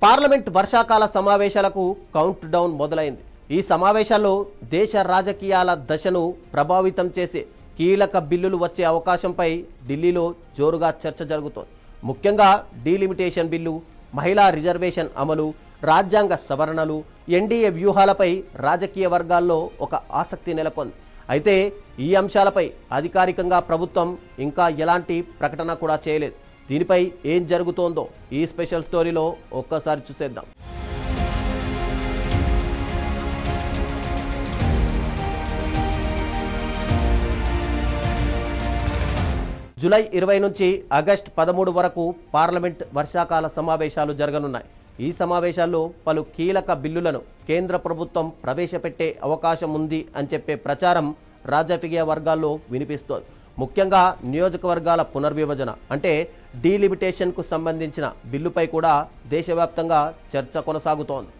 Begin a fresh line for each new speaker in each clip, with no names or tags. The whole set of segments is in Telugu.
పార్లమెంట్ వర్షాకాల సమావేశాలకు కౌంట్ డౌన్ మొదలైంది. ఈ సమావేశాల్లో దేశ రాజకీయాల దశను ప్రభావితం చేసే కీలక బిల్లులు వచ్చే అవకాశంపై ఢిల్లీలో జోరుగా చర్చ జరుగుతోంది. ముఖ్యంగా డీలిమిటేషన్ బిల్లు, మహిళా రిజర్వేషన్ అమలు, రాజ్యాంగ సవరణలు, ఎన్డీఏ వ్యూహాలపై రాజకీయ వర్గాల్లో ఒక ఆసక్తి నెలకొంది. అయితే ఈ అంశాలపై అధికారికంగా ప్రభుత్వం ఇంకా ఎలాంటి ప్రకటన కూడా చేయలేదు. దీనిపై ఏం జరుగుతోందో ఈ స్పెషల్ స్టోరీలో ఒక్కసారి చూసేద్దాం. జూలై 20 నుంచి ఆగస్టు 13 వరకు పార్లమెంట్ వర్షాకాల సమావేశాలు జరగనున్నాయి. ఈ సమావేశాల్లో పలు కీలక బిల్లులను కేంద్ర ప్రభుత్వం ప్రవేశపెట్టే అవకాశం ఉంది అని చెప్పే ప్రచారం రాజకీయ వర్గాల్లో వినిపిస్తోంది. ముఖ్యంగా నియోజకవర్గాల పునర్విభజన అంటే డీలిమిటేషన్కు సంబంధించిన బిల్లుపై కూడా దేశవ్యాప్తంగా చర్చ కొనసాగుతోంది.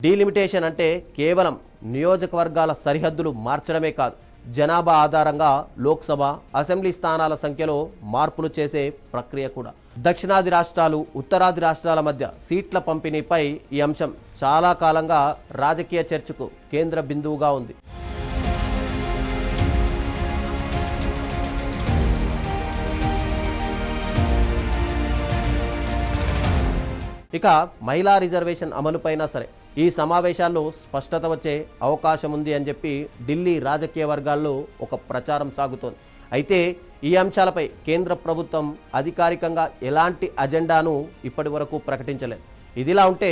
డీలిమిటేషన్ అంటే కేవలం నియోజకవర్గాల సరిహద్దులు మార్చడమే కాదు, జనాభా ఆధారంగా లోక్సభ, అసెంబ్లీ స్థానాల సంఖ్యలో మార్పులు చేసే ప్రక్రియ కూడా. దక్షిణాది రాష్ట్రాలు, ఉత్తరాది రాష్ట్రాల మధ్య సీట్ల పంపిణీపై ఈ అంశం చాలా కాలంగా రాజకీయ చర్చకు కేంద్ర బిందువుగా ఉంది. ఇక మహిళా రిజర్వేషన్ అమలుపైనా సరే ఈ సమావేశాల్లో స్పష్టత వచ్చే అవకాశం ఉంది అని చెప్పి ఢిల్లీ రాజకీయ వర్గాల్లో ఒక ప్రచారం సాగుతోంది. అయితే ఈ అంశాలపై కేంద్ర ప్రభుత్వం అధికారికంగా ఎలాంటి అజెండాను ఇప్పటి వరకు ప్రకటించలేదు. ఇదిలా ఉంటే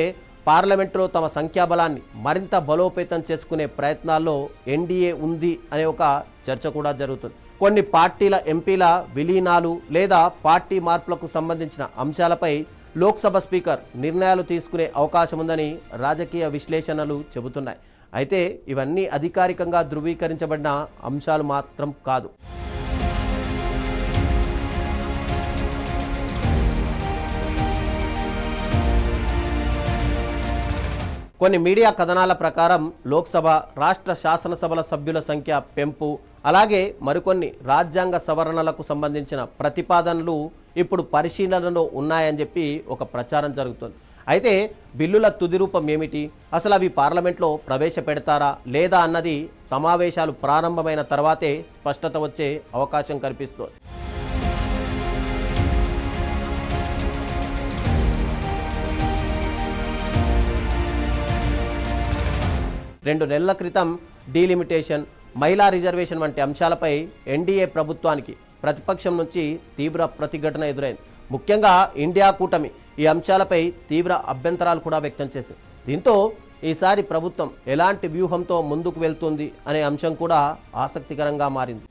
పార్లమెంటులో తమ సంఖ్యాబలాన్ని మరింత బలోపేతం చేసుకునే ప్రయత్నాల్లో ఎన్డీఏ ఉంది అనే ఒక చర్చ కూడా జరుగుతుంది. కొన్ని పార్టీల ఎంపీల విలీనాలు లేదా పార్టీ మార్పులకు సంబంధించిన అంశాలపై లోక్సభ స్పీకర్ నిర్ణయాలు తీసుకునే అవకాశం ఉందని రాజకీయ విశ్లేషణలు చెబుతున్నాయి. అయితే ఇవన్నీ అధికారికంగా ధృవీకరించబడిన అంశాలు మాత్రం కాదు. కొన్ని మీడియా కథనాల ప్రకారం లోక్సభ, రాష్ట్ర శాసనసభల సభ్యుల సంఖ్య పెంపు, అలాగే మరికొన్ని రాజ్యాంగ సవరణలకు సంబంధించిన ప్రతిపాదనలు ఇప్పుడు పరిశీలనలో ఉన్నాయని చెప్పి ఒక ప్రచారం జరుగుతుంది. అయితే బిల్లుల తుది రూపం ఏమిటి, అసలు అవి పార్లమెంట్లో ప్రవేశపెడతారా లేదా అన్నది సమావేశాలు ప్రారంభమైన తర్వాతే స్పష్టత వచ్చే అవకాశం కనిపిస్తోంది. 2 నెలల క్రితం డీలిమిటేషన్, మహిళా రిజర్వేషన్ వంటి అంశాలపై ఎన్డీఏ ప్రభుత్వానికి ప్రతిపక్షం నుంచి తీవ్ర ప్రతిఘటన ఎదురైంది. ముఖ్యంగా ఇండియా కూటమి ఈ అంశాలపై తీవ్ర అభ్యంతరాలు కూడా వ్యక్తం చేసింది. దీంతో ఈసారి ప్రభుత్వం ఎలాంటి వ్యూహంతో ముందుకు వెళ్తుంది అనే అంశం కూడా ఆసక్తికరంగా మారింది.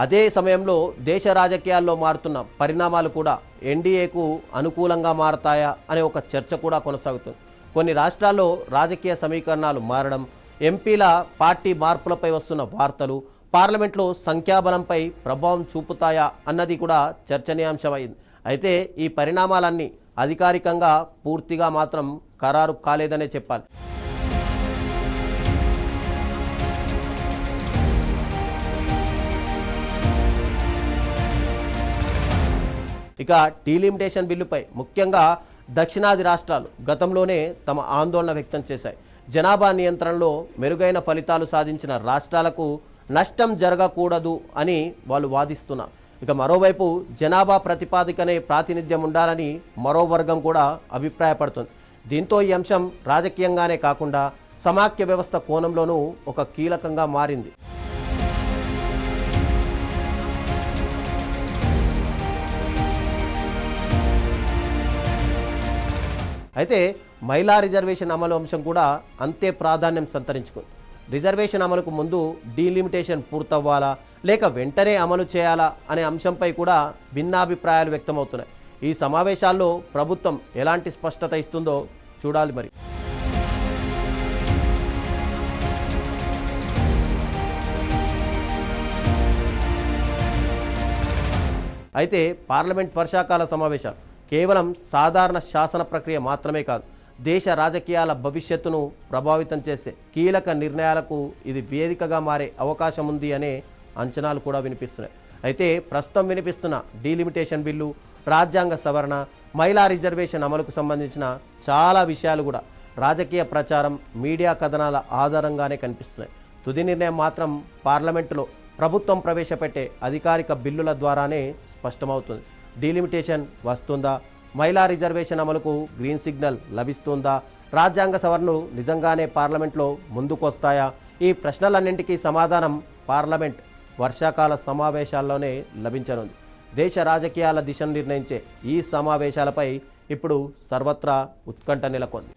అదే సమయంలో దేశ రాజకీయాల్లో మారుతున్న పరిణామాలు కూడా ఎన్డీఏకు అనుకూలంగా మారతాయా అనే ఒక చర్చ కూడా కొనసాగుతుంది. కొన్ని రాష్ట్రాల్లో రాజకీయ సమీకరణాలు మారడం, ఎంపీల పార్టీ మార్పులపై వస్తున్న వార్తలు పార్లమెంట్లో సంఖ్యాబలంపై ప్రభావం చూపుతాయా అన్నది కూడా చర్చనీయాంశమైంది. అయితే ఈ పరిణామాలన్నీ అధికారికంగా పూర్తిగా మాత్రం ఖరారు కాలేదనే చెప్పాలి. ఇక డీలిమిటేషన్ బిల్లుపై ముఖ్యంగా దక్షిణాది రాష్ట్రాలు గతంలోనే తమ ఆందోళన వ్యక్తం చేశాయి. జనాభా నియంత్రణలో మెరుగైన ఫలితాలు సాధించిన రాష్ట్రాలకు నష్టం జరగకూడదు అని వాళ్ళు వాదిస్తున్నారు. ఇక మరోవైపు జనాభా ప్రతిపాదికనే ప్రాతినిధ్యం ఉండాలని మరో వర్గం కూడా అభిప్రాయపడుతుంది. దీంతో ఈ అంశం రాజకీయంగానే కాకుండా సమాఖ్య వ్యవస్థ కోణంలోనూ ఒక కీలకంగా మారింది. అయితే మహిళా రిజర్వేషన్ అమలు అంశం కూడా అంతే ప్రాధాన్యం సంతరించుకుంది. రిజర్వేషన్ అమలుకు ముందు డీలిమిటేషన్ పూర్తవ్వాలా లేక వెంటనే అమలు చేయాలా అనే అంశంపై కూడా భిన్నాభిప్రాయాలు వ్యక్తమవుతున్నాయి. ఈ సమావేశాల్లో ప్రభుత్వం ఎలాంటి స్పష్టత ఇస్తుందో చూడాలి మరి. అయితే పార్లమెంట్ వర్షాకాల సమావేశాలు కేవలం సాధారణ శాసన ప్రక్రియ మాత్రమే కాదు, దేశ రాజకీయాల భవిష్యత్తును ప్రభావితం చేసే కీలక నిర్ణయాలకు ఇది వేదికగా మారే అవకాశం ఉంది అనే అంచనాలు కూడా వినిపిస్తున్నాయి. అయితే ప్రస్తుతం వినిపిస్తున్న డీలిమిటేషన్ బిల్లు, రాజ్యాంగ సవరణ, మహిళా రిజర్వేషన్ అమలుకు సంబంధించిన చాలా విషయాలు కూడా రాజకీయ ప్రచారం, మీడియా కథనాల ఆధారంగానే కనిపిస్తున్నాయి. తుది నిర్ణయం మాత్రం పార్లమెంటులో ప్రభుత్వం ప్రవేశపెట్టే అధికారిక బిల్లుల ద్వారానే స్పష్టమవుతుంది. డీలిమిటేషన్ వస్తుందా, మహిళా రిజర్వేషన్ అమలుకు గ్రీన్ సిగ్నల్ లభిస్తుందా, రాజ్యాంగ సవరణలు నిజంగానే పార్లమెంట్లో ముందుకొస్తాయా? ఈ ప్రశ్నలన్నింటికీ సమాధానం పార్లమెంట్ వర్షాకాల సమావేశాల్లోనే లభించనుంది. దేశ రాజకీయాల దిశను నిర్ణయించే ఈ సమావేశాలపై ఇప్పుడు సర్వత్రా ఉత్కంఠ నెలకొంది.